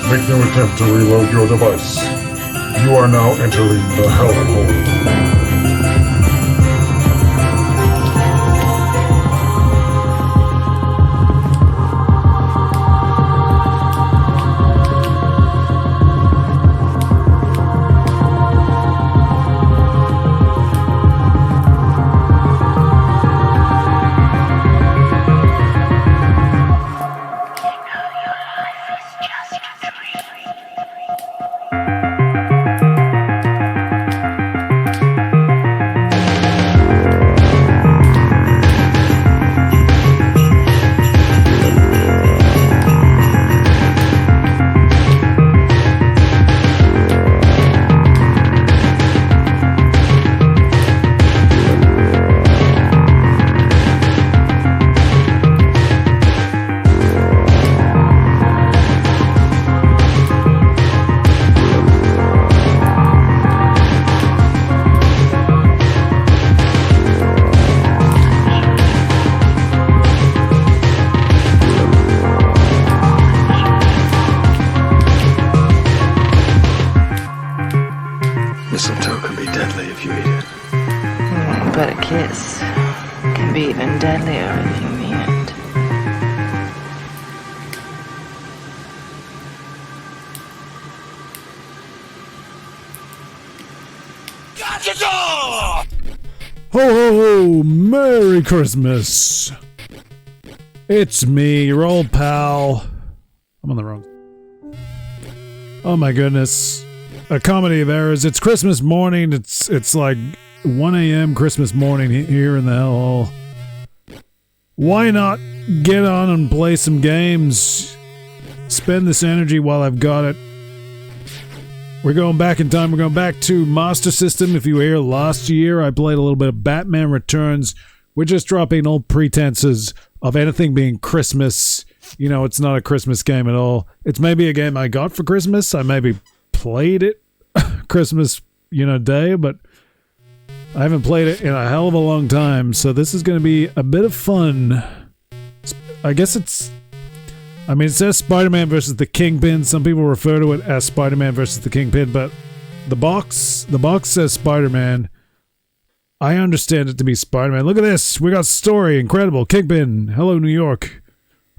Make no attempt to reload your device. You are now entering the Hellhole. Mistletoe can be deadly if you eat it. But a kiss can be even deadlier if you mean it. Ho ho ho! Merry Christmas! It's me, your old pal. I'm on the wrong. Oh my goodness. A comedy of errors. It's Christmas morning. It's like 1 a.m. Christmas morning here in the hellhole. Why not get on and play some games? Spend this energy while I've got it. We're going back in time. We're going back to Master System. If you were here last year, I played a little bit of Batman Returns. We're just dropping old pretenses of anything being Christmas. You know, it's not a Christmas game at all. It's maybe a game I got for Christmas. I maybe played it Christmas, day, but I haven't played it in a hell of a long time, so this is going to be a bit of fun. I guess it says Spider-Man versus the Kingpin. Some people refer to it as Spider-Man versus the Kingpin, but the box says Spider-Man. I understand it to be Spider-Man. Look at this. We got story. Incredible. Kingpin. Hello, New York.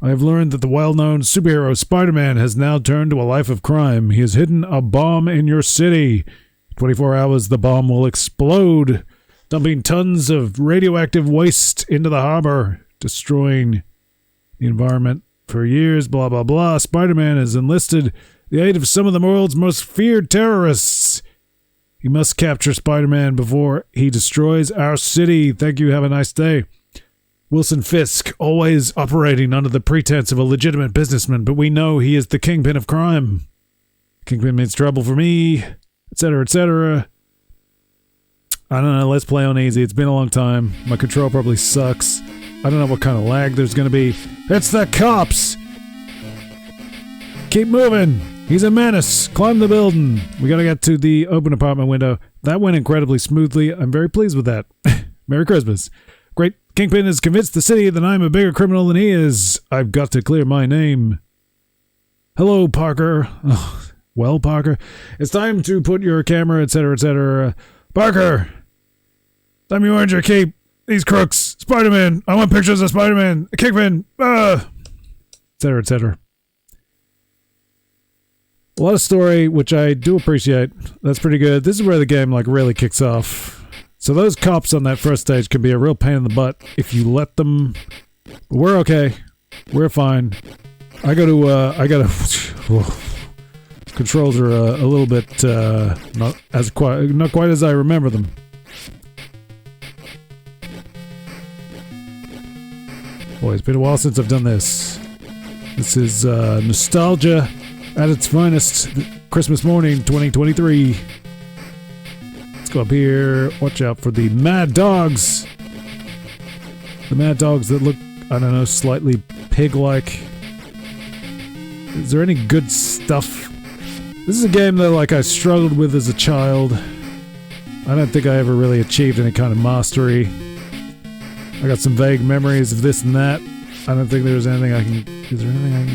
I have learned that the well-known superhero Spider-Man has now turned to a life of crime. He has hidden a bomb in your city. 24 hours, the bomb will explode, dumping tons of radioactive waste into the harbor, destroying the environment for years, blah, blah, blah. Spider-Man has enlisted the aid of some of the world's most feared terrorists. He must capture Spider-Man before he destroys our city. Thank you. Have a nice day. Wilson Fisk, always operating under the pretense of a legitimate businessman, but we know he is the kingpin of crime. Kingpin means trouble for me, etc., etc. I don't know, let's play on easy. It's been a long time. My control probably sucks. I don't know what kind of lag there's gonna be. It's the cops! Keep moving! He's a menace! Climb the building! We gotta get to the open apartment window. That went incredibly smoothly. I'm very pleased with that. Merry Christmas. Great. Kingpin has convinced the city that I'm a bigger criminal than he is. I've got to clear my name. Hello, Parker. Oh, well, Parker, it's time to put your camera, etc., etc. Parker! Time you earned your keep. These crooks. Spider-Man. I want pictures of Spider-Man. Kingpin. Etc., etc. A lot of story, which I do appreciate. That's pretty good. This is where the game, really kicks off. So those cops on that first stage can be a real pain in the butt if you let them. But we're okay. We're fine. I gotta. Controls are a little bit not quite as I remember them. Boy, it's been a while since I've done this. This is nostalgia at its finest. Christmas morning, 2023. Let's go up here. Watch out for the mad dogs. The mad dogs that look, I don't know, slightly pig-like. Is there any good stuff? This is a game that, I struggled with as a child. I don't think I ever really achieved any kind of mastery. I got some vague memories of this and that. I don't think there's anything I can... Is there anything I can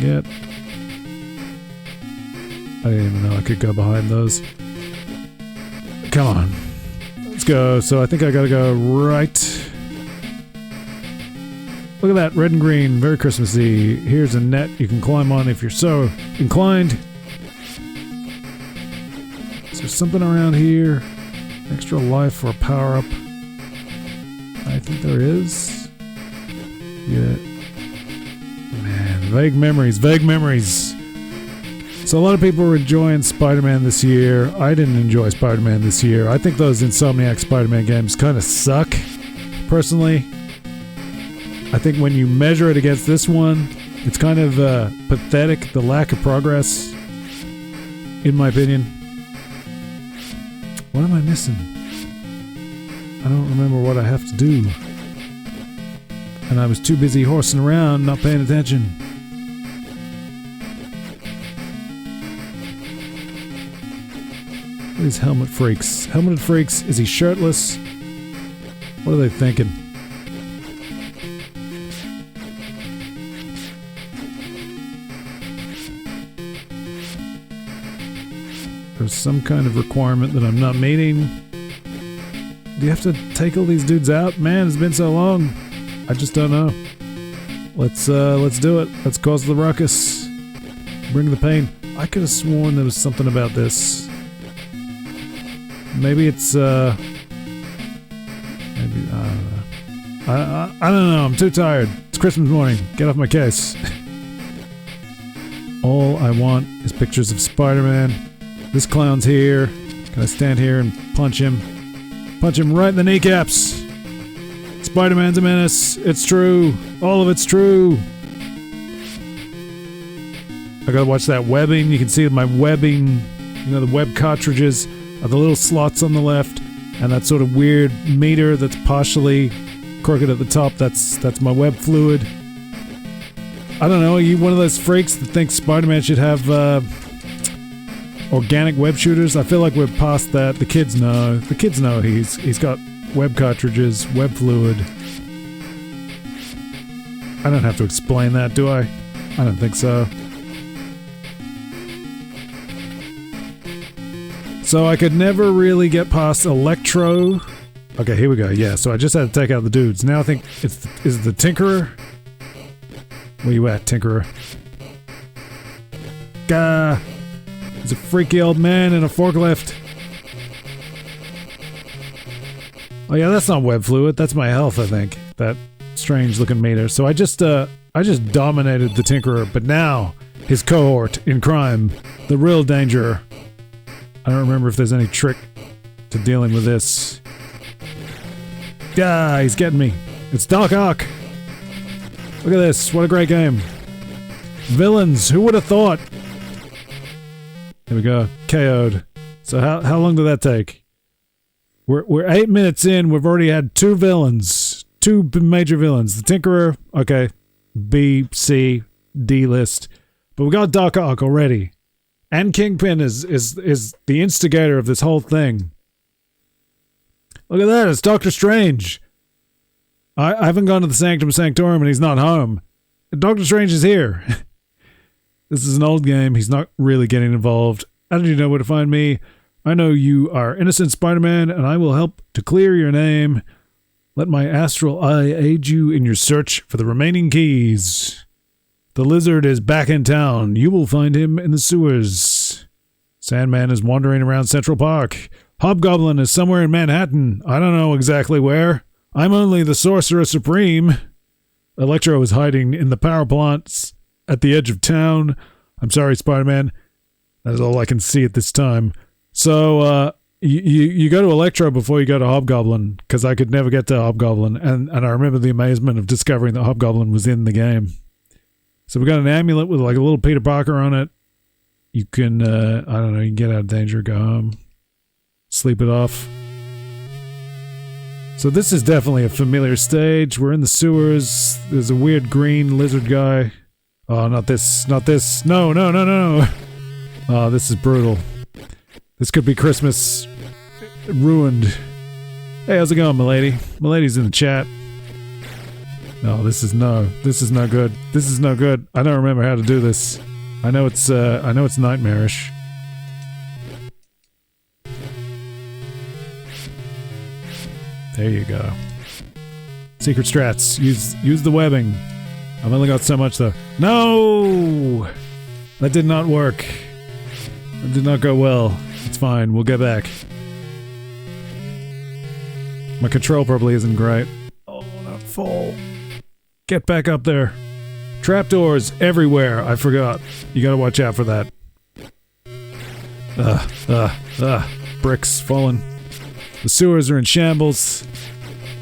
I didn't even know I could go behind those. Come on. Let's go. So I think I gotta go right. Look at that, red and green, very Christmassy. Here's a net you can climb on if you're so inclined. Is there something around here? Extra life for a power-up? I think there is. Yeah. Man, vague memories, vague memories. So a lot of people were enjoying Spider-Man this year. I didn't enjoy Spider-Man this year. I think those Insomniac Spider-Man games kind of suck, personally. I think when you measure it against this one, it's kind of pathetic, the lack of progress, in my opinion. What am I missing? I don't remember what I have to do. And I was too busy horsing around, not paying attention. What are these helmet freaks? Helmeted freaks, is he shirtless? What are they thinking? There's some kind of requirement that I'm not meeting. Do you have to take all these dudes out? Man, it's been so long. I just don't know. Let's do it. Let's cause the ruckus. Bring the pain. I could have sworn there was something about this. Maybe it's maybe I don't know. I'm too tired. It's Christmas morning. Get off my case. All I want is pictures of Spider-Man. This clown's here. Can I stand here and punch him? Punch him right in the kneecaps. Spider-Man's a menace. It's true. All of it's true. I gotta watch that webbing. You can see my webbing. You know, the web cartridges are the little slots on the left, and that sort of weird meter that's partially crooked at the top. That's my web fluid. I don't know. Are you one of those freaks that thinks Spider-Man should have organic web shooters? I feel like we're past that. The kids know. The kids know he's got web cartridges, web fluid. I don't have to explain that, do I? I don't think so. So I could never really get past Electro. Okay, here we go. Yeah, so I just had to take out the dudes. Now I think is the Tinkerer? Where you at, Tinkerer? Gah! He's a freaky old man in a forklift. Oh yeah, that's not web fluid. That's my health, I think. That strange looking meter. So I just dominated the Tinkerer, but now his cohort in crime, the real danger. I don't remember if there's any trick to dealing with this. Ah, he's getting me. It's Doc Ock. Look at this. What a great game. Villains. Who would have thought? There we go. KO'd. So how long did that take? We're 8 minutes in. We've already had two villains. Two major villains. The Tinkerer. Okay. B, C, D list. But we got Doc Ock already. And Kingpin is the instigator of this whole thing. Look at that. It's Doctor Strange. I haven't gone to the Sanctum Sanctorum and he's not home. Doctor Strange is here. This is an old game. He's not really getting involved. How did you know where to find me? I know you are innocent Spider-Man, and I will help to clear your name. Let my astral eye aid you in your search for the remaining keys. The lizard is back in town. You will find him in the sewers. Sandman is wandering around Central Park. Hobgoblin is somewhere in Manhattan. I don't know exactly where. I'm only the Sorcerer Supreme. Electro is hiding in the power plants at the edge of town. I'm sorry, Spider-Man. That is all I can see at this time. So, you go to Electro before you go to Hobgoblin, because I could never get to Hobgoblin, and I remember the amazement of discovering that Hobgoblin was in the game. So we got an amulet with like a little Peter Parker on it. You can, I don't know, you can get out of danger, go home, sleep it off. So this is definitely a familiar stage. We're in the sewers. There's a weird green lizard guy. Oh, not this, not this. No, no, no, no. Oh, this is brutal. This could be Christmas ruined. Hey, how's it going, milady? Milady's in the chat. No, this is no good. This is no good. I don't remember how to do this. I know it's nightmarish. There you go. Secret strats. Use the webbing. I've only got so much though. No! That did not work. That did not go well. It's fine. We'll get back. My control probably isn't great. Oh, not fall. Get back up there. Trapdoors everywhere. I forgot. You gotta watch out for that. Bricks falling. The sewers are in shambles.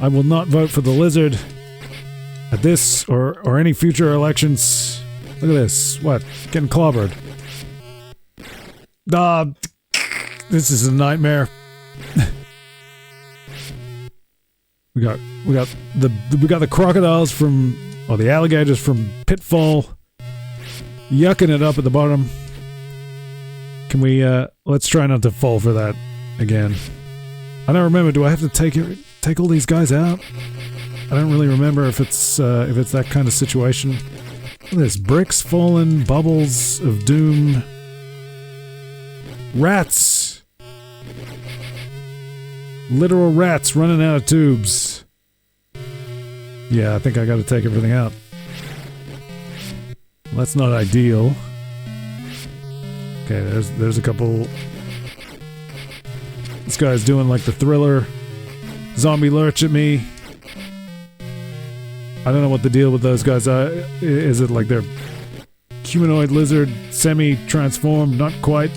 I will not vote for the lizard at this or any future elections. Look at this. What? Getting clobbered. This is a nightmare. we got the crocodiles from, or the alligators from Pitfall, yucking it up at the bottom. Can we let's try not to fall for that again. I don't remember. Do I have to take all these guys out? I don't really remember if it's that kind of situation. Look at this. Bricks falling, bubbles of doom. Rats! Literal rats running out of tubes. Yeah, I think I gotta take everything out. Well, that's not ideal. Okay, there's a couple. This guy's doing like the Thriller zombie lurch at me. I don't know what the deal with those guys are. Is it like they're humanoid lizard, semi-transformed? Not quite.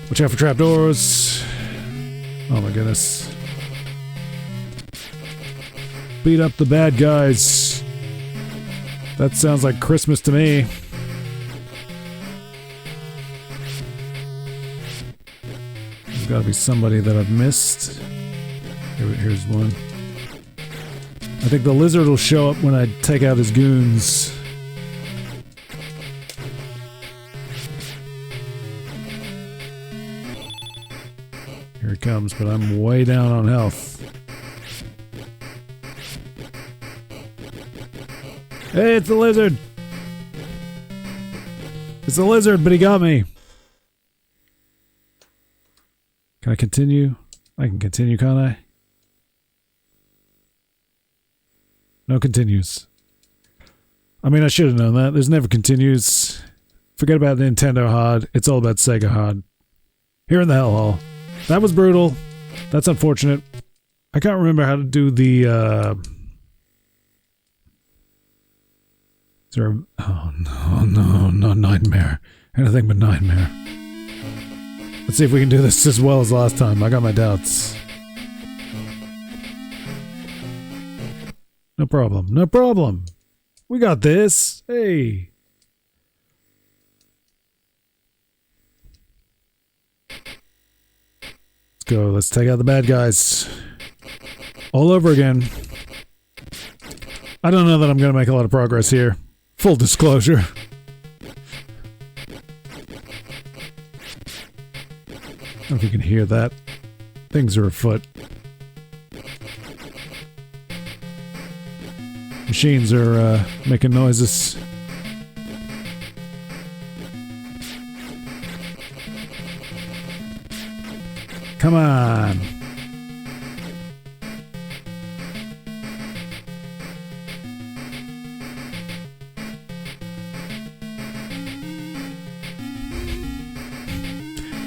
Watch out for trapdoors. Oh my goodness. Beat up the bad guys. That sounds like Christmas to me. There's gotta be somebody that I've missed. Here's one. I think the lizard will show up when I take out his goons. Here he comes, but I'm way down on health. Hey, it's the lizard! It's the lizard, but he got me! Can I continue? I can continue, can't I? No continues. I mean, I should have known that. There's never continues. Forget about Nintendo hard. It's all about Sega hard. Here in the hellhole. That was brutal. That's unfortunate. I can't remember how to do the, Is there a... Oh, no, not nightmare. Anything but nightmare. Let's see if we can do this as well as last time. I got my doubts. No problem. No problem. We got this. Hey. Let's go. Let's take out the bad guys. All over again. I don't know that I'm going to make a lot of progress here. Full disclosure. I don't know if you can hear that. Things are afoot. Machines are making noises. Come on.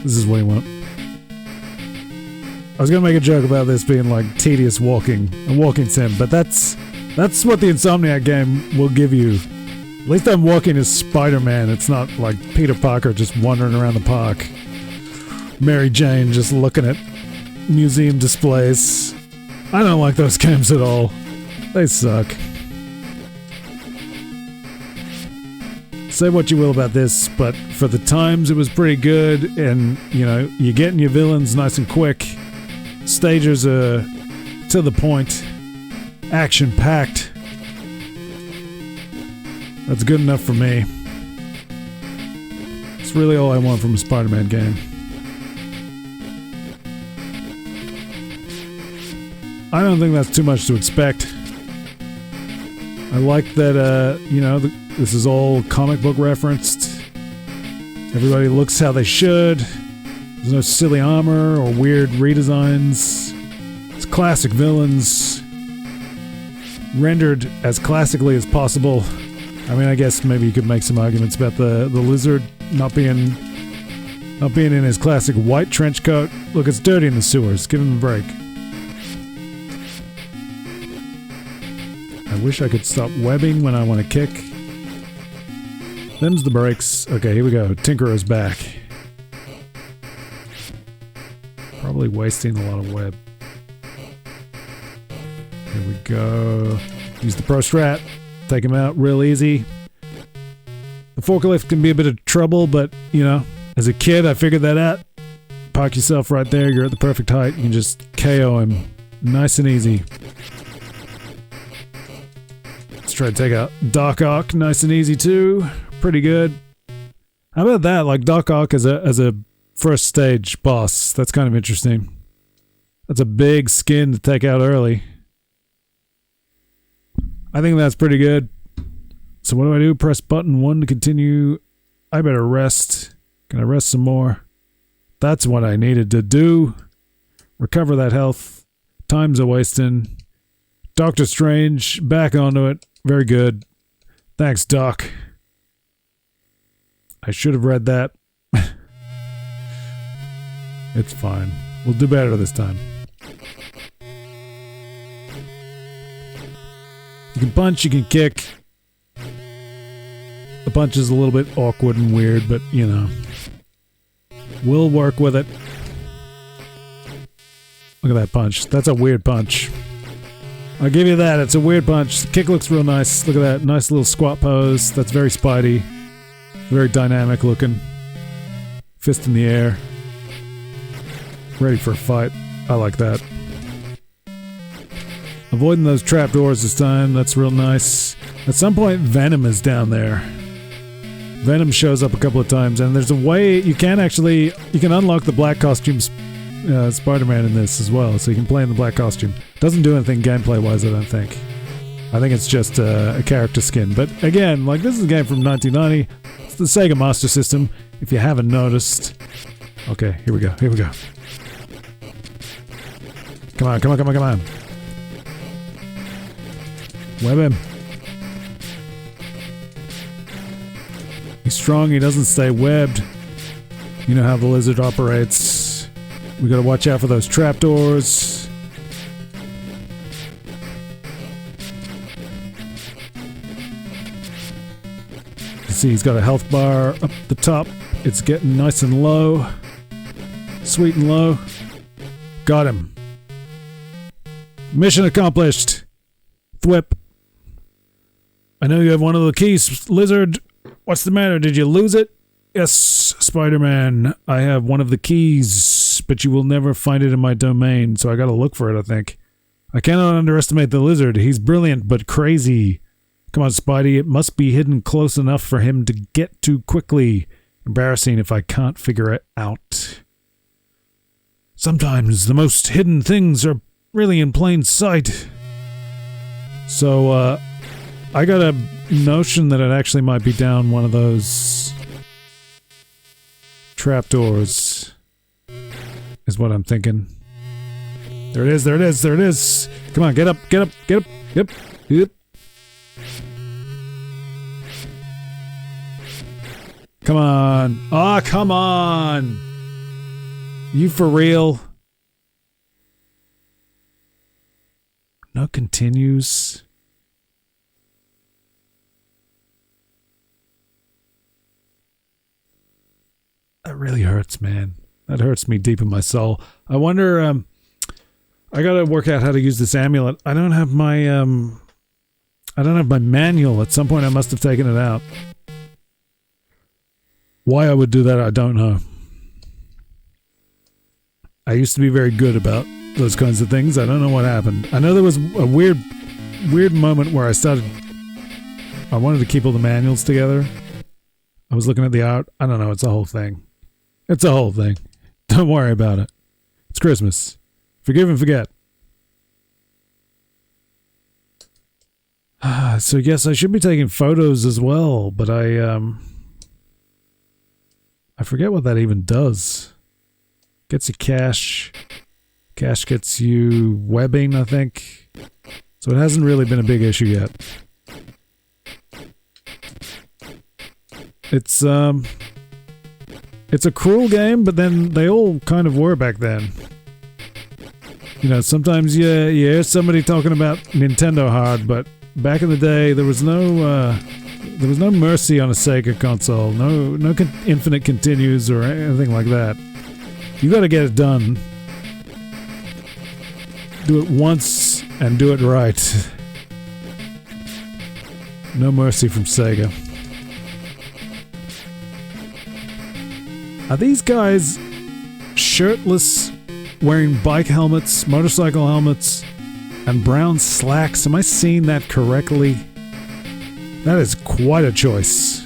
This is what you want. I was gonna make a joke about this being like tedious walking, a walking sim, but that's what the Insomniac game will give you. At least I'm walking as Spider-Man. It's not like Peter Parker just wandering around the park. Mary Jane just looking at museum displays. I don't like those games at all. They suck. Say what you will about this, but for the times it was pretty good, and, you know, you're getting your villains nice and quick. Stages are to the point. Action-packed. That's good enough for me. It's really all I want from a Spider-Man game. I don't think that's too much to expect. I like that, you know, this is all comic book referenced. Everybody looks how they should. There's no silly armor or weird redesigns. classic villains rendered as classically as possible. I mean, I guess maybe you could make some arguments about the lizard not being in his classic white trench coat. Look, it's dirty in the sewers. Give him a break. I wish I could stop webbing when I want to kick. Them's the brakes. Okay, here we go. Tinkerer's back. Probably wasting a lot of web. Here we go. Use the Pro Strat. Take him out real easy. The forklift can be a bit of trouble, but, you know, as a kid, I figured that out. Park yourself right there. You're at the perfect height. You can just KO him. Nice and easy. Let's try to take out Doc Ock. Nice and easy, too. Pretty good. How about that? Like, Doc Ock as a first stage boss. That's kind of interesting. That's a big skin to take out early. I think that's pretty good. So what do? Press button 1 to continue. I better rest. Can I rest some more? That's what I needed to do. Recover that health. Time's a wasting. Doctor Strange, back onto it. Very good. Thanks, Doc. I should have read that. It's fine. We'll do better this time. You can punch, you can kick. The punch is a little bit awkward and weird, but, you know. We'll work with it. Look at that punch. That's a weird punch. I'll give you that. It's a weird punch. The kick looks real nice. Look at that. Nice little squat pose. That's very Spidey. Very dynamic looking. Fist in the air. Ready for a fight. I like that. Avoiding those trapdoors this time. That's real nice. At some point, Venom is down there. Venom shows up a couple of times, and there's a way you can unlock the black costumes Spider-Man in this as well, so you can play in the black costume. Doesn't do anything gameplay-wise, I don't think. I think it's just a character skin. But again, like, this is a game from 1990. It's the Sega Master System, if you haven't noticed. Okay, here we go. Here we go. Come on, come on, come on, come on. Web him. He's strong, he doesn't stay webbed. You know how the lizard operates. We gotta watch out for those trapdoors. You see he's got a health bar up the top. It's getting nice and low. Sweet and low. Got him. Mission accomplished. THWIP. I know you have one of the keys, lizard. What's the matter? Did you lose it? Yes, Spider-Man. I have one of the keys, but you will never find it in my domain, so I gotta look for it, I think. I cannot underestimate the lizard. He's brilliant, but crazy. Come on, Spidey. It must be hidden close enough for him to get to quickly. Embarrassing if I can't figure it out. Sometimes the most hidden things are really in plain sight. So, I got a notion that it actually might be down one of those trapdoors, is what I'm thinking. There it is, there it is, there it is. Come on, get up, get up, get up, yep, yep. Come on. Ah, oh, come on. You for real? No continues. That really hurts, man. That hurts me deep in my soul. I wonder, I gotta work out how to use this amulet. I don't have my manual. At some point I must have taken it out. Why I would do that, I don't know. I used to be very good about those kinds of things. I don't know what happened. I know there was a weird moment where I wanted to keep all the manuals together. I was looking at the art. I don't know. It's a whole thing. It's a whole thing. Don't worry about it. It's Christmas. Forgive and forget. So yes, I should be taking photos as well, but I forget what that even does. Gets you cash. Cash gets you webbing, I think. So it hasn't really been a big issue yet. It's a cruel game, but then they all kind of were back then. You know, sometimes you hear somebody talking about Nintendo hard, but back in the day there was no mercy on a Sega console. No infinite continues or anything like that. You got to get it done. Do it once and do it right. No mercy from Sega. Are these guys shirtless, wearing bike helmets, motorcycle helmets, and brown slacks? Am I seeing that correctly? That is quite a choice.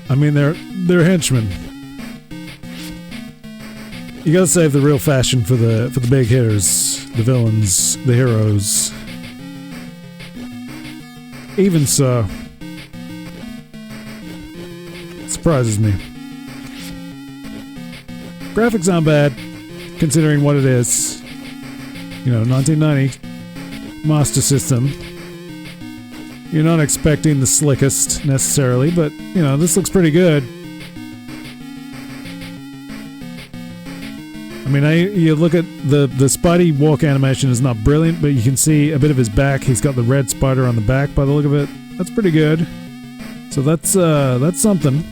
I mean, they're henchmen. You gotta save the real fashion for the big hitters, the villains, the heroes. Even so, surprises me. Graphics aren't bad, considering what it is. You know, 1990 Master System. You're not expecting the slickest necessarily, but you know, this looks pretty good. I mean, you look at the Spidey walk animation is not brilliant, but you can see a bit of his back. He's got the red spider on the back by the look of it. That's pretty good. So that's something.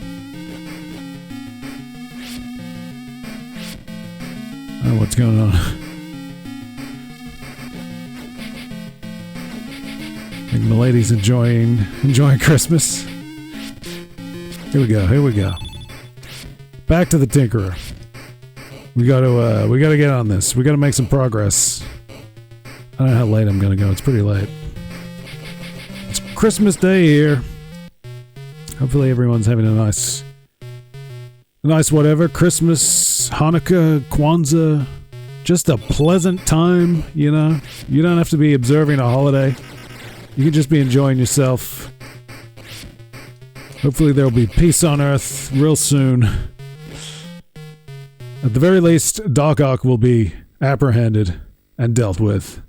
Oh, what's going on? I think Milady's enjoying Christmas. Here we go. Back to the Tinkerer. We gotta get on this. We gotta make some progress. I don't know how late I'm gonna go. It's pretty late. It's Christmas Day here. Hopefully everyone's having a nice whatever. Christmas, Hanukkah, Kwanzaa. Just a pleasant time, you know? You don't have to be observing a holiday. You can just be enjoying yourself. Hopefully there'll be peace on Earth real soon. At the very least, Doc Ock will be apprehended and dealt with.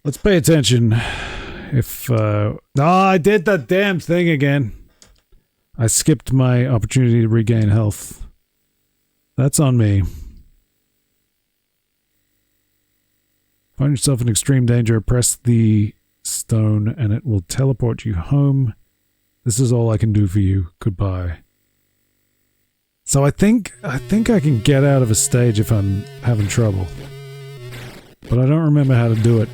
Let's pay attention. I did that damn thing again. I skipped my opportunity to regain health. That's on me. Find yourself in extreme danger, press the stone and it will teleport you home. This is all I can do for you. Goodbye. So I think I can get out of a stage if I'm having trouble. But I don't remember how to do it.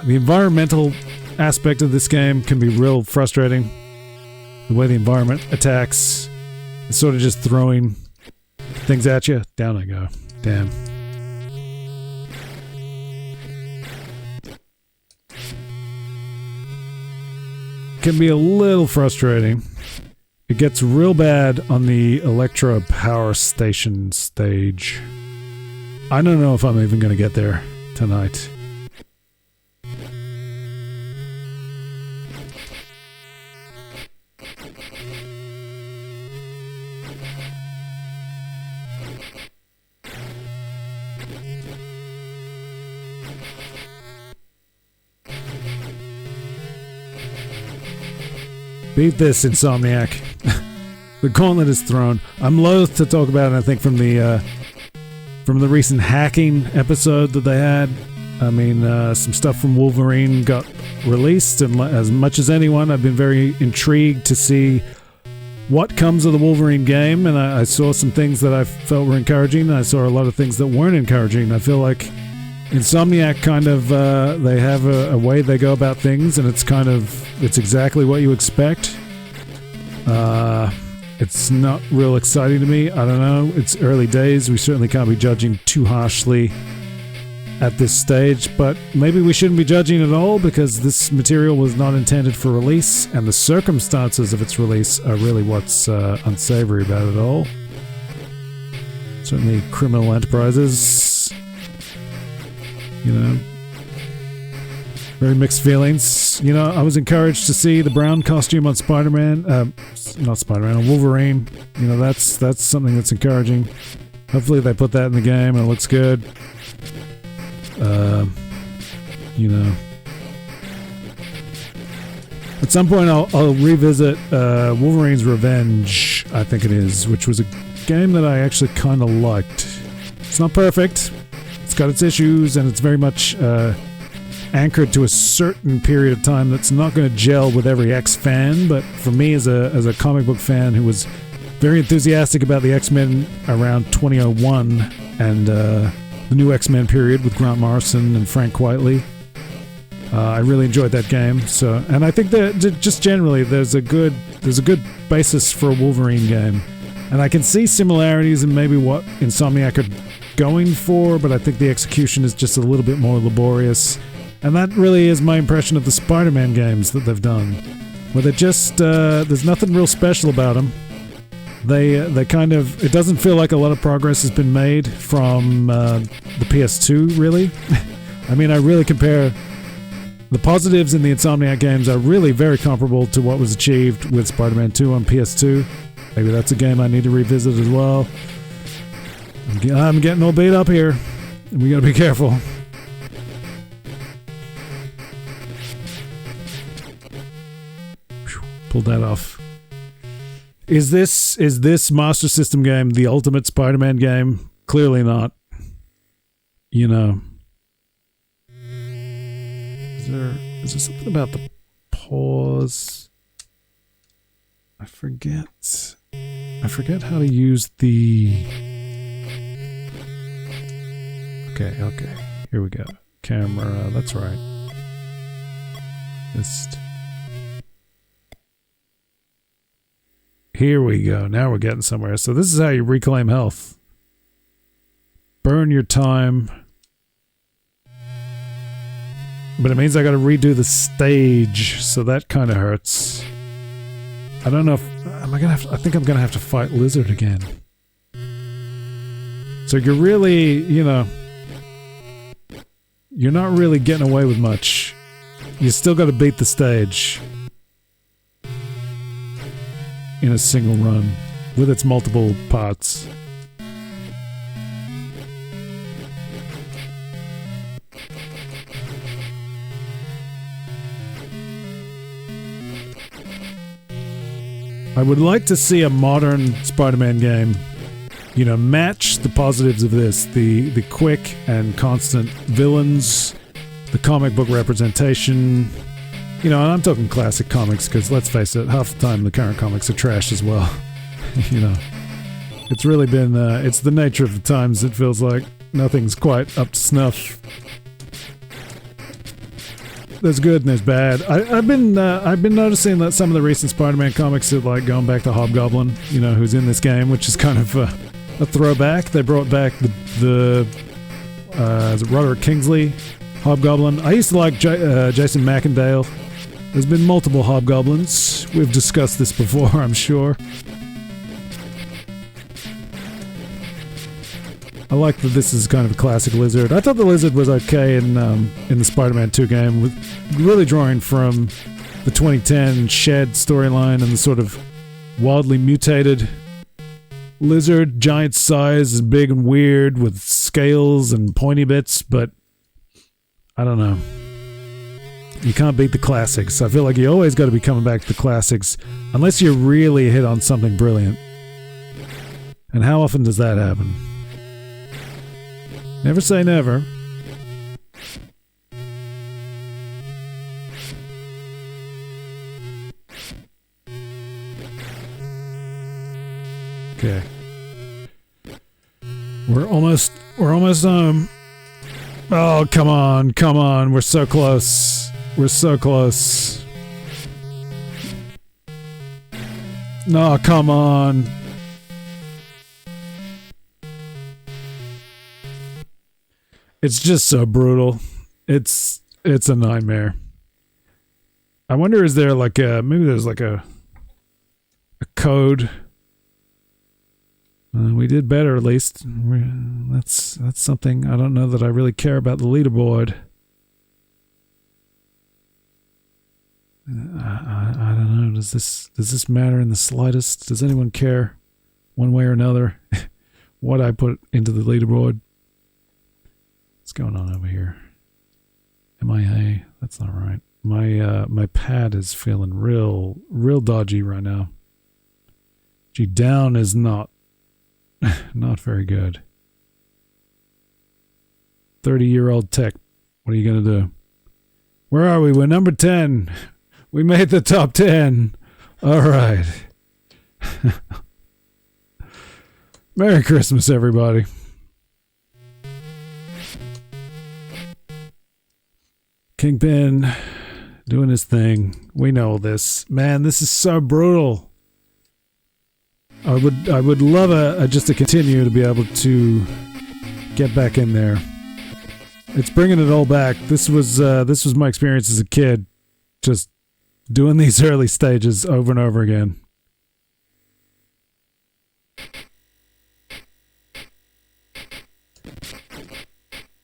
The environmental aspect of this game can be real frustrating. The way the environment attacks. It's sort of just throwing things at you. Down I go. Damn. Can be a little frustrating. It gets real bad on the Electro Power Station stage. I don't know if I'm even going to get there tonight. Beat this, Insomniac. The gauntlet is thrown. I'm loath to talk about it, I think, from the recent hacking episode that they had. I mean, some stuff from Wolverine got released, and as much as anyone, I've been very intrigued to see what comes of the Wolverine game, and I saw some things that I felt were encouraging, and I saw a lot of things that weren't encouraging. I feel like Insomniac kind of, they have a way they go about things, and it's exactly what you expect. It's not real exciting to me. I don't know. It's early days. We certainly can't be judging too harshly. at this stage, but maybe we shouldn't be judging at all because this material was not intended for release, and the circumstances of its release are really what's unsavory about it all. Certainly criminal enterprises, you know, very mixed feelings. You know, I was encouraged to see the brown costume on Spider-Man, not Spider-Man, on Wolverine. You know, that's something that's encouraging. Hopefully they put that in the game and it looks good. You know, at some point I'll revisit Wolverine's Revenge, I think it is, which was a game that I actually kind of liked. It's not perfect, it's got its issues, and it's very much anchored to a certain period of time that's not going to gel with every X fan, but for me as a comic book fan who was very enthusiastic about the X-Men around 2001 and the new X-Men period with Grant Morrison and Frank Quitely, I really enjoyed that game. So, and I think that just generally there's a good basis for a Wolverine game, and I can see similarities in maybe what Insomniac are going for, but I think the execution is just a little bit more laborious, and that really is my impression of the Spider-Man games that they've done, where they're just there's nothing real special about them. They kind of, it doesn't feel like a lot of progress has been made from the PS2, really. I mean, I really compare the positives in the Insomniac games are really very comparable to what was achieved with Spider-Man 2 on PS2. Maybe that's a game I need to revisit as well. I'm getting all beat up here. We gotta be careful. Pulled that off. Is this Master System game the ultimate Spider-Man game? Clearly not. You know. Is there something about the pause? I forget how to use the... Okay. Here we go. Camera, that's right. Here we go. Now we're getting somewhere. So this is how you reclaim health. Burn your time. But it means I gotta redo the stage, so that kind of hurts. I don't know if... I think I'm gonna have to fight Lizard again. So you're really, you know... You're not really getting away with much. You still gotta beat the stage. In a single run. With its multiple parts. I would like to see a modern Spider-Man game, you know, match the positives of this. The quick and constant villains, the comic book representation, you know, and I'm talking classic comics because let's face it, half the time the current comics are trash as well. You know, it's really been, it's the nature of the times. It feels like nothing's quite up to snuff. There's good and there's bad. I've been noticing that some of the recent Spider-Man comics are like going back to Hobgoblin, you know, who's in this game, which is kind of a throwback. They brought back the is it Roderick Kingsley Hobgoblin. I used to like Jason McIndale. There's been multiple Hobgoblins. We've discussed this before, I'm sure. I like that this is kind of a classic Lizard. I thought the Lizard was okay in the Spider-Man 2 game, with really drawing from the 2010 Shed storyline and the sort of wildly mutated Lizard, giant size and big and weird with scales and pointy bits, but I don't know. You can't beat the classics. I feel like you always got to be coming back to the classics unless you really hit on something brilliant. And how often does that happen? Never say never. Okay. We're almost home. Oh, come on. We're so close. We're so close. No, come on. It's just so brutal. It's a nightmare. I wonder, is there like maybe there's like a code. We did better, at least. That's something. I don't know that I really care about the leaderboard. I don't know. Does this matter in the slightest? Does anyone care, one way or another, what I put into the leaderboard? What's going on over here? MIA? That's not right. My pad is feeling real dodgy right now. Gee, down is not very good. 30-year-old tech. What are you gonna do? Where are we? We're number 10. We made the top 10. All right. Merry Christmas, everybody. Kingpin doing his thing. We know this. Man, this is so brutal. I would love just to continue to be able to get back in there. It's bringing it all back. This was my experience as a kid, just doing these early stages over and over again.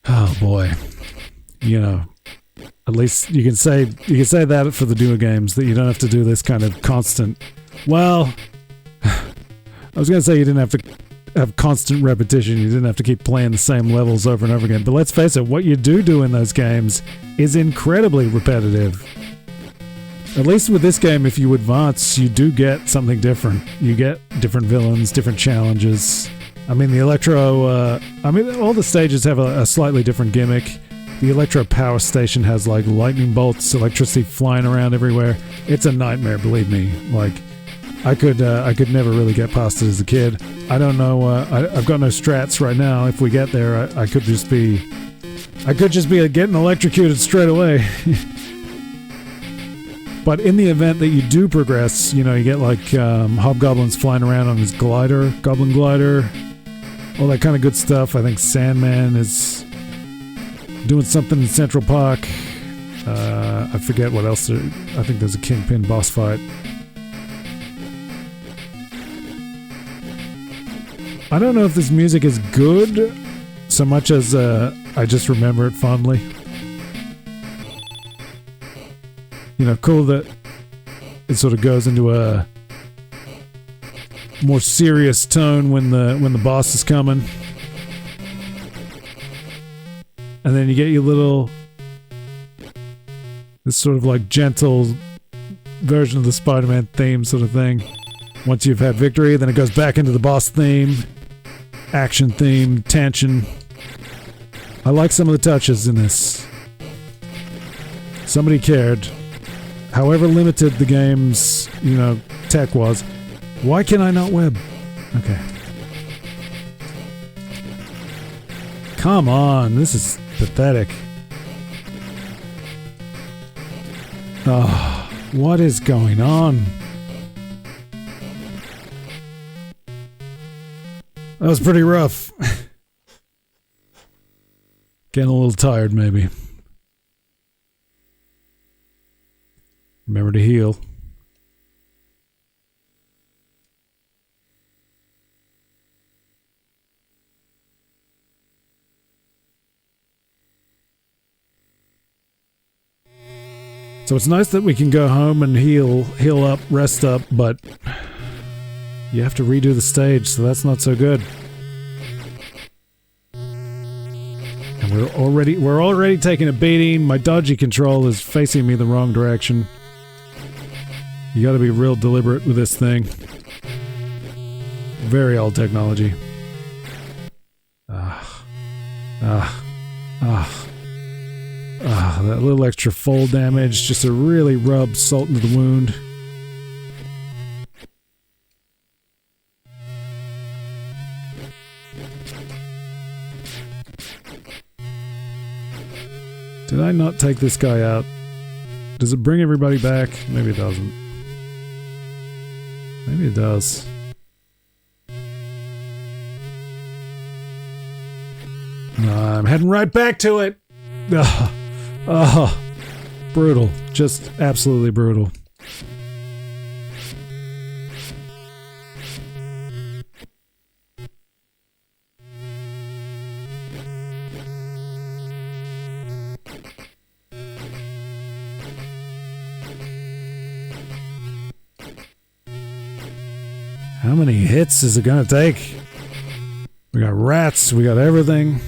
Oh boy, you know, at least you can say that for the newer games, that you don't have to do this kind of constant. Well, I was gonna say you didn't have to have constant repetition. You didn't have to keep playing the same levels over and over again. But let's face it, what you do in those games is incredibly repetitive. At least with this game, if you advance, you do get something different. You get different villains, different challenges. I mean, the Electro... all the stages have a slightly different gimmick. The Electro Power Station has, like, lightning bolts, electricity flying around everywhere. It's a nightmare, believe me. Like, I could never really get past it as a kid. I don't know. I've got no strats right now. If we get there, I could just be getting electrocuted straight away. But in the event that you do progress, you know, you get like hobgoblins flying around on his glider, goblin glider, all that kind of good stuff. I think Sandman is doing something in Central Park. I forget what else. I think there's a Kingpin boss fight. I don't know if this music is good so much as I just remember it fondly. You know, cool that it sort of goes into a more serious tone when the boss is coming. And then you get your little, this sort of like gentle version of the Spider-Man theme sort of thing. Once you've had victory, then it goes back into the boss theme, action theme, tension. I like some of the touches in this. Somebody cared. However limited the game's, you know, tech was. Why can I not web? Okay. Come on, this is pathetic. Oh, what is going on? That was pretty rough. Getting a little tired, maybe. Remember to heal. So it's nice that we can go home and heal up, rest up, but you have to redo the stage, so that's not so good. And we're already taking a beating. My dodgy control is facing me the wrong direction. You gotta be real deliberate with this thing. Very old technology. That little extra fall damage just to really rub salt into the wound. Did I not take this guy out? Does it bring everybody back? Maybe it doesn't. Maybe it does. I'm heading right back to it. Ugh. Oh, brutal. Just absolutely brutal. How many hits is it gonna take? We got rats, we got everything.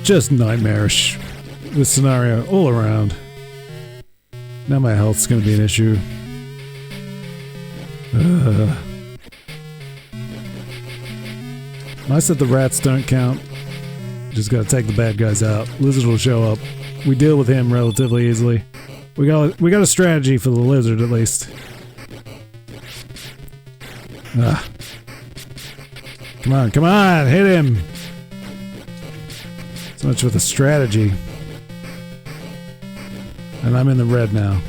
Just nightmarish. This scenario all around. Now my health's gonna be an issue. Nice that the rats don't count. Just gotta take the bad guys out. Lizard will show up. We deal with him relatively easily. We got a strategy for the lizard at least. Come on, hit him! So much for the strategy. And I'm in the red now.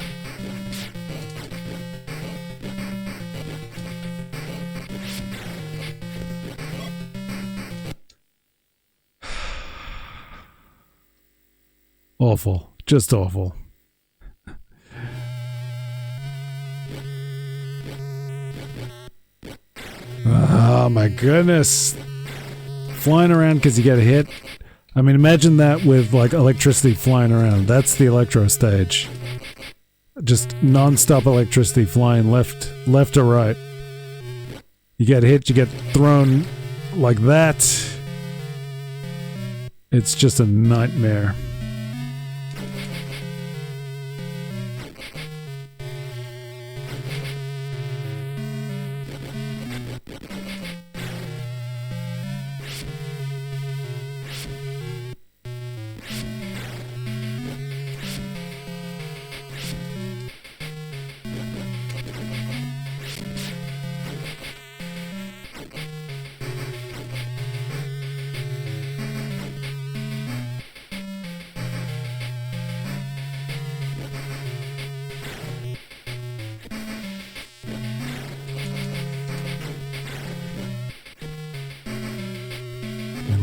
Awful. Just awful. Oh my goodness. Flying around because you get hit. I mean, imagine that with like electricity flying around. That's the electro stage. Just non-stop electricity flying left to right. You get hit, you get thrown like that. It's just a nightmare.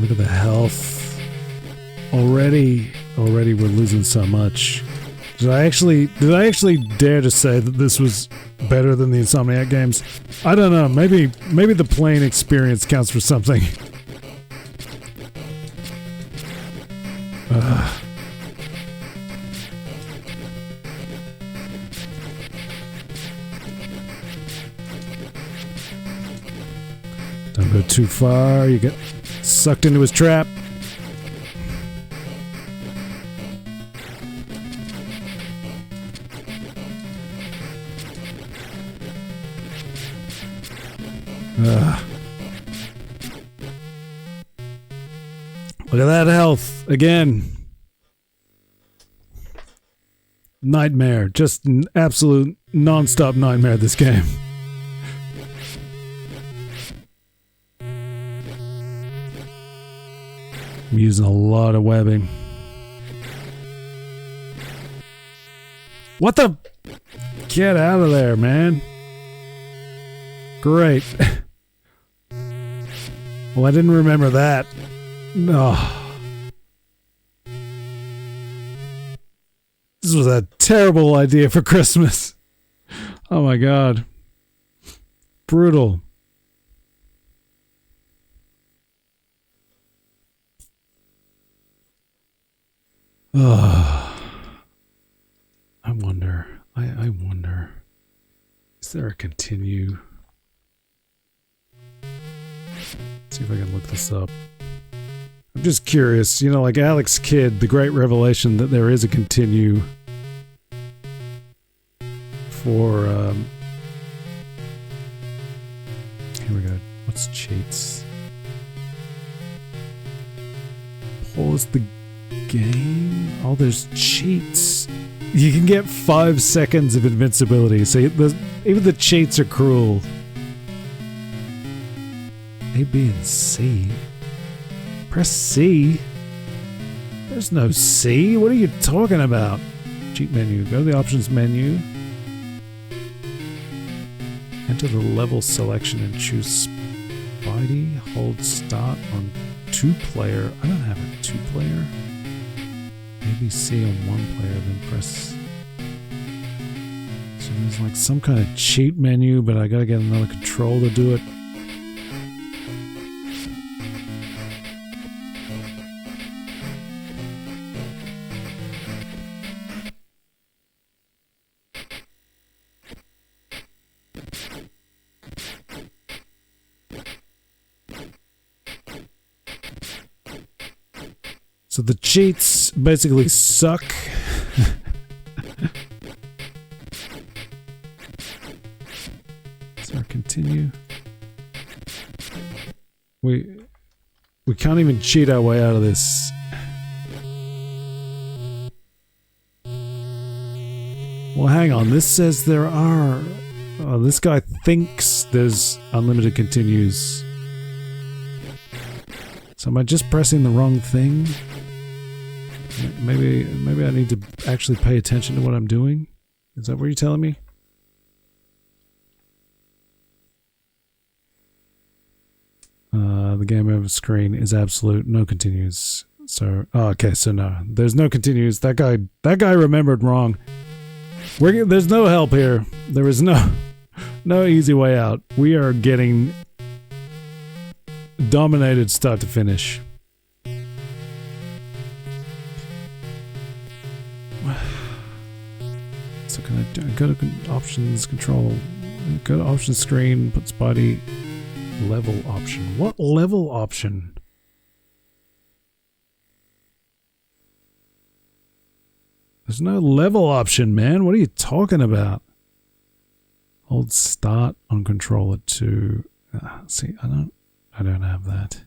Look at the health. Already we're losing so much. Did I actually dare to say that this was better than the Insomniac games? I don't know. Maybe the playing experience counts for something. Don't go too far. You get sucked into his trap. Look at that health again. Nightmare. Just an absolute non-stop nightmare, this game. I'm using a lot of webbing. What the? Get out of there, man. Great. Well, I didn't remember that. No. This was a terrible idea for Christmas. Oh my god. Brutal. I wonder. Is there a continue? See if I can look this up. I'm just curious, you know, like Alex Kidd, the great revelation that there is a continue for, here we go. What's cheats? Pause the game? Oh, there's cheats. You can get 5 seconds of invincibility, so even the cheats are cruel. A, B, and C. Press C. There's no C. What are you talking about? Cheat menu. Go to the options menu. Enter the level selection and choose Spidey. Hold start on 2-player. I don't have a 2-player. Maybe C on 1-player, then press. So there's like some kind of cheat menu, but I gotta get another control to do it. So the cheats basically suck. So continue. We can't even cheat our way out of this. Well, hang on. This says there are. Oh, this guy thinks there's unlimited continues. So am I just pressing the wrong thing? Maybe I need to actually pay attention to what I'm doing? Is that what you're telling me? The game over screen is absolute, no continues. So, oh, okay, so no. There's no continues. That guy remembered wrong. There's no help here. There is no easy way out. We are getting dominated start to finish. So can I go to options, control, go to options screen, put Spidey level option. What level option? There's no level option, man. What are you talking about? Hold start on controller 2. See, I don't have that.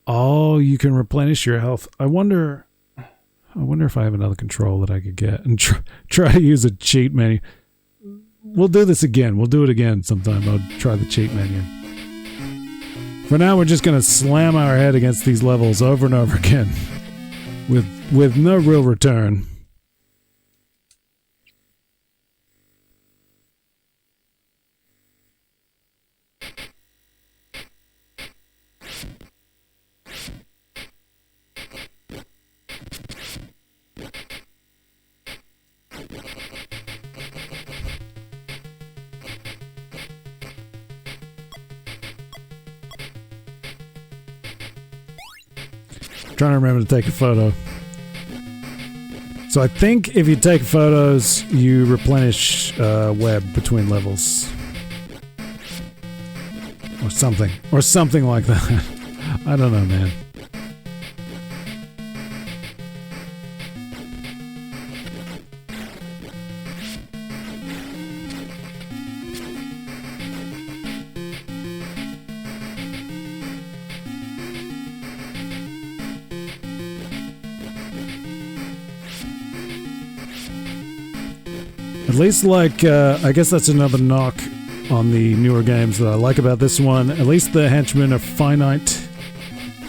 Oh, you can replenish your health. I wonder if I have another control that I could get and try to use a cheat menu. We'll do this again. We'll do it again sometime. I'll try the cheat menu. For now, we're just going to slam our head against these levels over and over again with no real return. Trying to remember to take a photo. So I think if you take photos, you replenish web between levels. Or something. Or something like that. I don't know, man. At least, like, I guess that's another knock on the newer games that I like about this one. At least the henchmen are finite.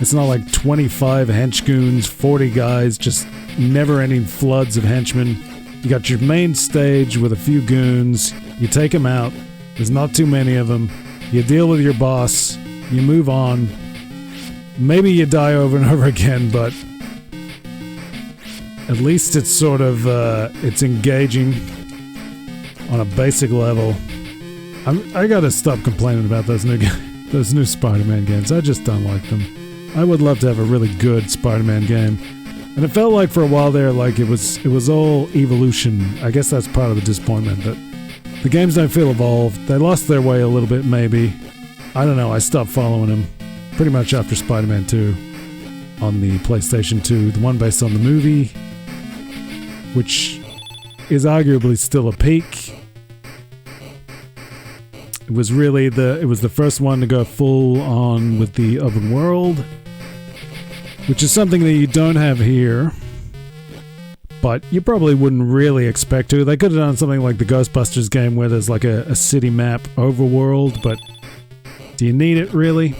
It's not like 25 henchgoons, 40 guys, just never-ending floods of henchmen. You got your main stage with a few goons. You take them out. There's not too many of them. You deal with your boss. You move on. Maybe you die over and over again, but at least it's sort of, it's engaging on a basic level. I gotta stop complaining about those new Spider-Man games. I just don't like them. I would love to have a really good Spider-Man game. And it felt like for a while there, like it was all evolution. I guess that's part of the disappointment, that the games don't feel evolved. They lost their way a little bit, maybe. I don't know, I stopped following them pretty much after Spider-Man 2 on the PlayStation 2, the one based on the movie, which is arguably still a peak. It was really the first one to go full on with the open world, which is something that you don't have here. but you probably wouldn't really expect to. They could have done something like the Ghostbusters game where there's like a city map overworld, but do you need it really?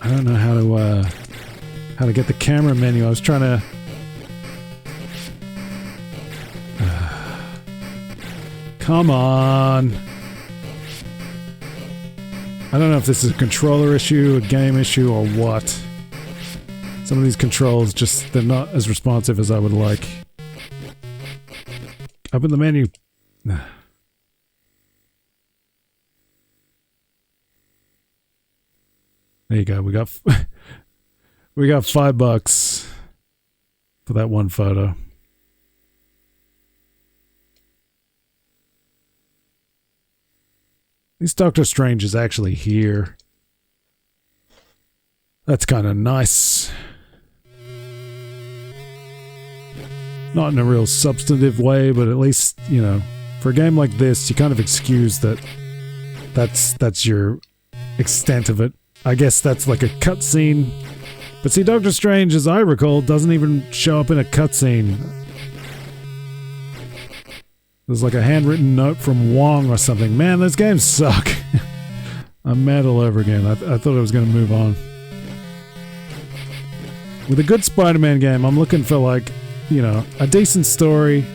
I don't know how to get the camera menu. I was trying to... Come on. I don't know if this is a controller issue, a game issue, or what. Some of these controls just, they're not as responsive as I would like. Open the menu. There you go. We got $5 for that one photo. At least Doctor Strange is actually here. That's kind of nice. Not in a real substantive way, but at least, you know, for a game like this, you kind of excuse that's your extent of it. I guess that's like a cutscene. But see, Doctor Strange, as I recall, doesn't even show up in a cutscene. There's like a handwritten note from Wong or something. Man, those games suck. I'm mad all over again. I thought I was going to move on. With a good Spider-Man game, I'm looking for like, you know, a decent story,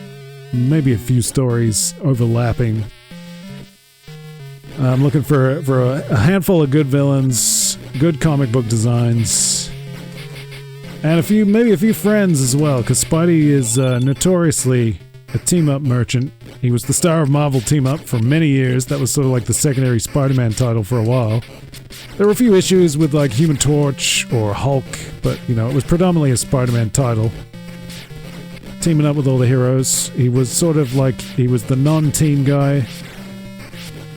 maybe a few stories overlapping. I'm looking for a handful of good villains, good comic book designs, and maybe a few friends as well, because Spidey is notoriously a team-up merchant. He was the star of Marvel Team-Up for many years. That was sort of like the secondary Spider-Man title for a while. There were a few issues with like Human Torch or Hulk, but you know, it was predominantly a Spider-Man title. Teaming up with all the heroes. He was sort of like, he was the non-team guy.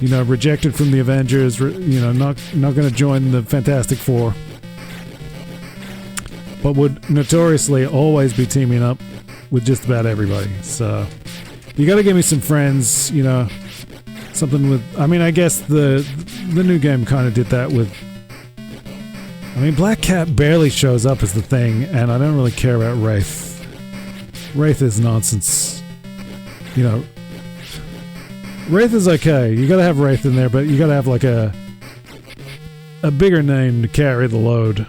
You know, rejected from the Avengers, you know, not going to join the Fantastic Four. But would notoriously always be teaming up with just about everybody. So, you gotta give me some friends, you know, something with... I mean, I guess the new game kind of did that with... I mean, Black Cat barely shows up as the thing, and I don't really care about Wraith. Wraith is nonsense. You know, Wraith is okay. You gotta have Wraith in there, but you gotta have like a bigger name to carry the load.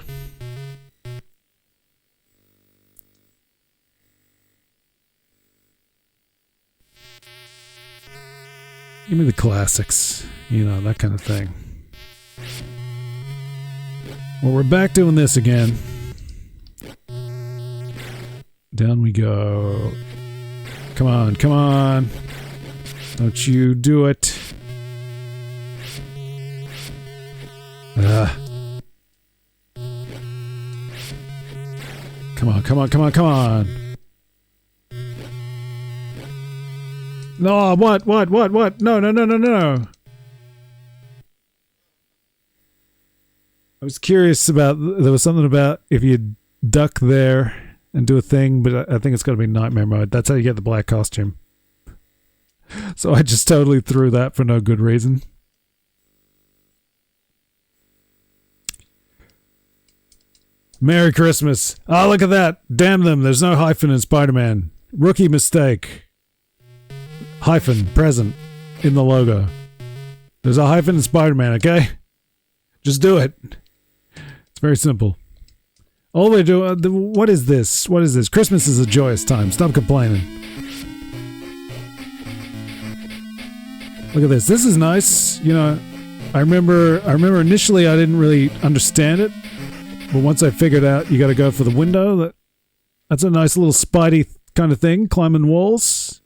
Give me the classics, you know, that kind of thing. Well, we're back doing this again. Down we go. Come on, come on. Don't you do it. Come on, come on, come on, come on. No, what? No, no, no, no, no. I was curious about, there was something about if you duck there and do a thing, but I think it's got to be nightmare mode. That's how you get the black costume. So I just totally threw that for no good reason. Merry Christmas. Oh, look at that. Damn them. There's no hyphen in Spider-Man. Rookie mistake. Hyphen present in the logo. There's a hyphen in Spider-Man, okay? Just do it. It's very simple. All the way to... what is this? What is this? Christmas is a joyous time. Stop complaining. Look at this. This is nice. You know, I remember initially I didn't really understand it. But once I figured out you got to go for the window, that's a nice little Spidey kind of thing, climbing walls.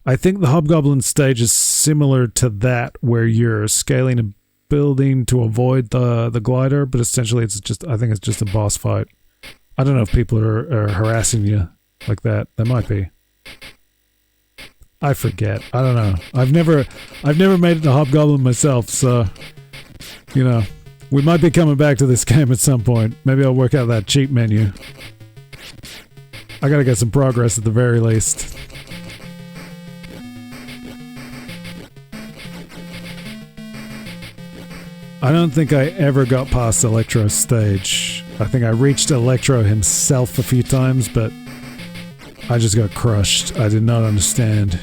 I think the Hobgoblin stage is similar to that, where you're scaling a building to avoid the glider, but essentially it's just, I think it's just a boss fight. I don't know if people are harassing you like that. They might be. I forget. I don't know. I've never made it to Hobgoblin myself, so you know, we might be coming back to this game at some point. Maybe I'll work out that cheat menu. I gotta get some progress at the very least. I don't think I ever got past Electro's stage. I think I reached Electro himself a few times, but I just got crushed. I did not understand.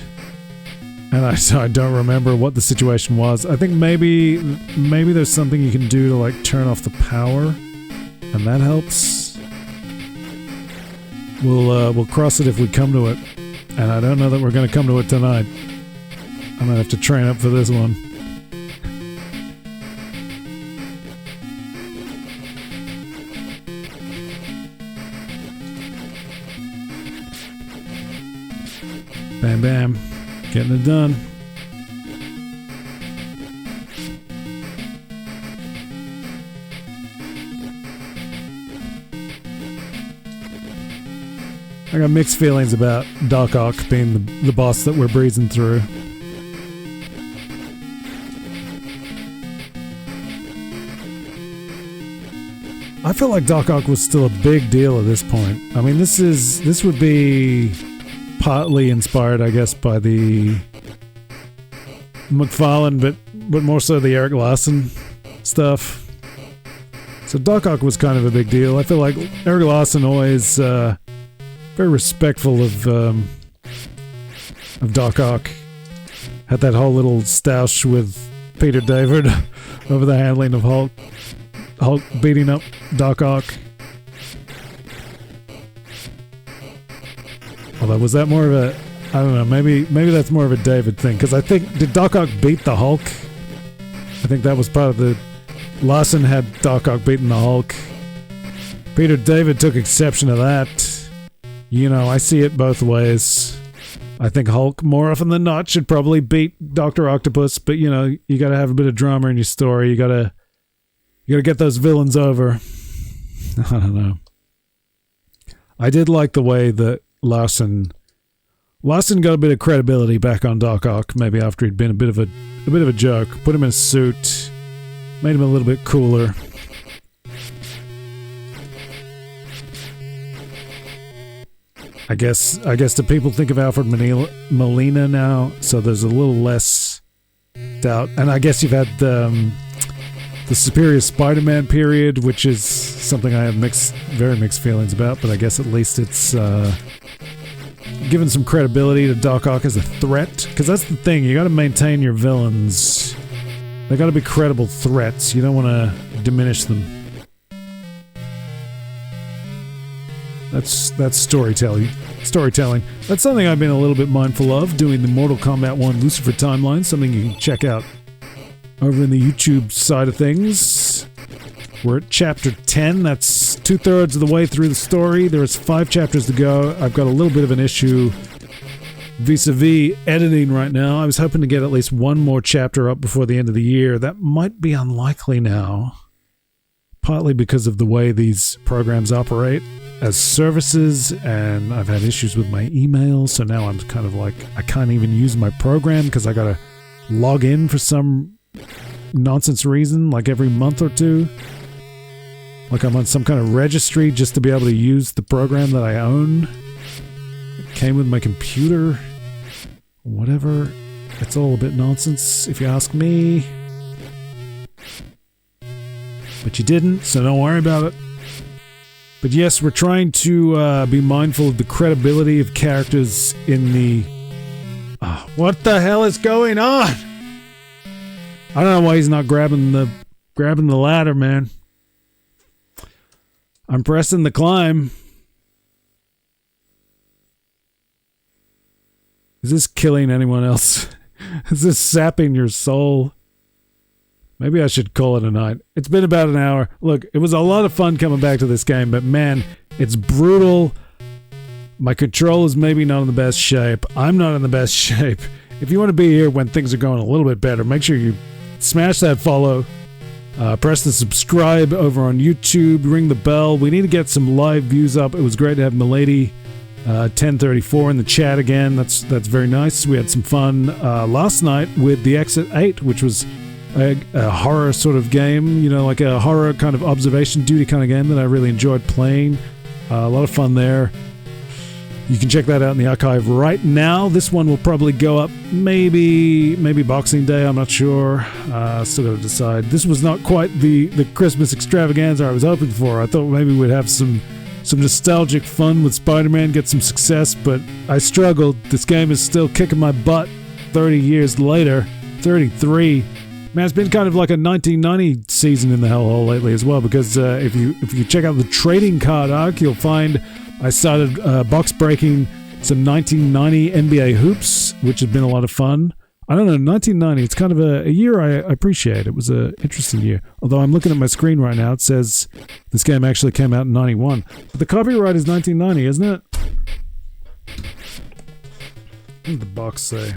And so I don't remember what the situation was. I think maybe there's something you can do to like turn off the power, and that helps. We'll cross it if we come to it, and I don't know that we're going to come to it tonight. I'm gonna have to train up for this one. Bam bam. Getting it done. I got mixed feelings about Doc Ock being the boss that we're breezing through. I feel like Doc Ock was still a big deal at this point. I mean, this would be partly inspired, I guess, by the McFarlane, but more so the Eric Larson stuff. So Doc Ock was kind of a big deal. I feel like Eric Larson always very respectful of Doc Ock. Had that whole little stoush with Peter David over the handling of Hulk beating up Doc Ock. Although, was that more of a... I don't know, maybe that's more of a David thing. Because I think... Did Doc Ock beat the Hulk? I think that was part of the... Larson had Doc Ock beating the Hulk. Peter David took exception to that. You know, I see it both ways. I think Hulk, more often than not, should probably beat Dr. Octopus. But, you know, you gotta have a bit of drama in your story. You gotta get those villains over. I don't know. I did like the way that Larson got a bit of credibility back on Doc Ock, maybe after he'd been a bit of a joke. Put him in a suit, made him a little bit cooler. I guess the people think of Alfred Molina now, so there's a little less doubt. And I guess you've had the Superior Spider-Man period, which is something I have very mixed feelings about, but I guess at least it's given some credibility to Doc Ock as a threat, because that's the thing, you gotta maintain your villains. They gotta be credible threats, you don't want to diminish them. That's storytelling. That's something I've been a little bit mindful of, doing the Mortal Kombat 1 Lucifer timeline, something you can check out over in the YouTube side of things. We're at chapter 10. That's 2/3 of the way through the story. There's 5 chapters to go. I've got a little bit of an issue vis-a-vis editing right now. I was hoping to get at least one more chapter up before the end of the year. That might be unlikely now, partly because of the way these programs operate as services, and I've had issues with my email, so now I'm kind of like, I can't even use my program because I gotta log in for some nonsense reason, like every month or two. Like I'm on some kind of registry just to be able to use the program that I own. It came with my computer. Whatever. It's all a bit nonsense, if you ask me. But you didn't, so don't worry about it. But yes, we're trying to be mindful of the credibility of characters in the... what the hell is going on? I don't know why he's not grabbing the ladder, man. I'm pressing the climb. Is this killing anyone else? Is this sapping your soul? Maybe I should call it a night. It's been about an hour. Look, it was a lot of fun coming back to this game, but man, it's brutal. My controller's maybe not in the best shape. I'm not in the best shape. If you want to be here when things are going a little bit better, make sure you smash that follow. Press the subscribe over on YouTube. Ring the bell. We need to get some live views up. It was great to have Milady 1034 in the chat again. That's very nice. We had some fun last night with The Exit 8, which was a horror sort of game, you know, like a horror kind of observation duty kind of game that I really enjoyed playing. A lot of fun there. You can check that out in the archive right now. This one will probably go up maybe Boxing Day. I'm not sure. Still got to decide. This was not quite the Christmas extravaganza I was hoping for. I thought maybe we'd have some nostalgic fun with Spider-Man, get some success, but I struggled. This game is still kicking my butt 30 years later. 33. Man, it's been kind of like a 1990 season in the hellhole lately as well, because if you check out the trading card arc, you'll find I started box breaking some 1990 NBA hoops, which has been a lot of fun. I don't know, 1990, it's kind of a year I appreciate. It was an interesting year. Although I'm looking at my screen right now, it says this game actually came out in 91. But the copyright is 1990, isn't it? What does the box say?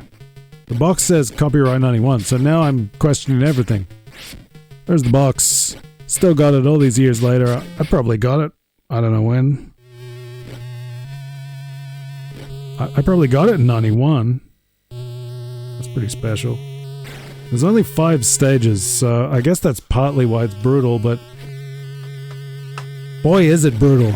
The box says copyright 91, so now I'm questioning everything. There's the box. Still got it all these years later. I probably got it. I don't know when. I probably got it in 91. That's pretty special. There's only 5 stages, so I guess that's partly why it's brutal, but boy is it brutal.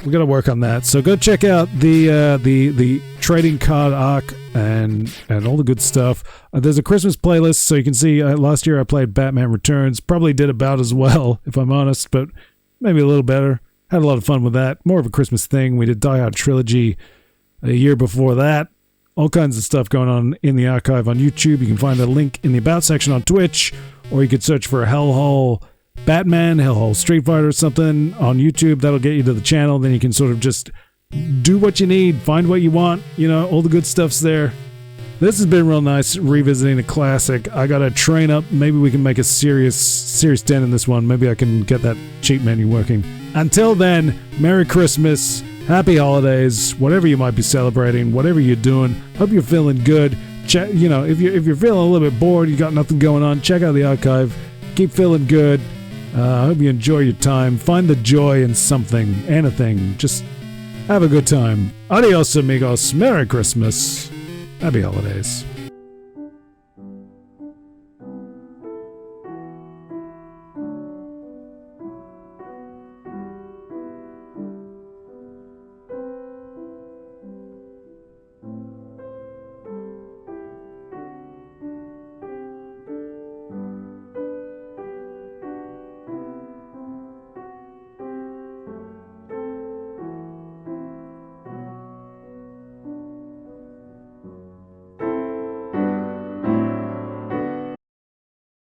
We gotta work on that. So go check out the trading card arc and all the good stuff. There's a Christmas playlist, so you can see last year I played Batman Returns. Probably did about as well, if I'm honest, but maybe a little better. Had a lot of fun with that. More of a Christmas thing. We did Die Hard Trilogy a year before that. All kinds of stuff going on in the archive on YouTube. You can find a link in the About section on Twitch, or you could search for Hellhole Batman, Hellhole Street Fighter or something on YouTube. That'll get you to the channel. Then you can sort of just do what you need, find what you want. You know, all the good stuff's there. This has been real nice, revisiting a classic. I gotta train up. Maybe we can make a serious dent in this one. Maybe I can get that cheat menu working. Until then, Merry Christmas. Happy holidays, whatever you might be celebrating, whatever you're doing. Hope you're feeling good. You know, if you're feeling a little bit bored, you got nothing going on, check out the archive. Keep feeling good. I hope you enjoy your time. Find the joy in something, anything. Just have a good time. Adios, amigos. Merry Christmas. Happy holidays.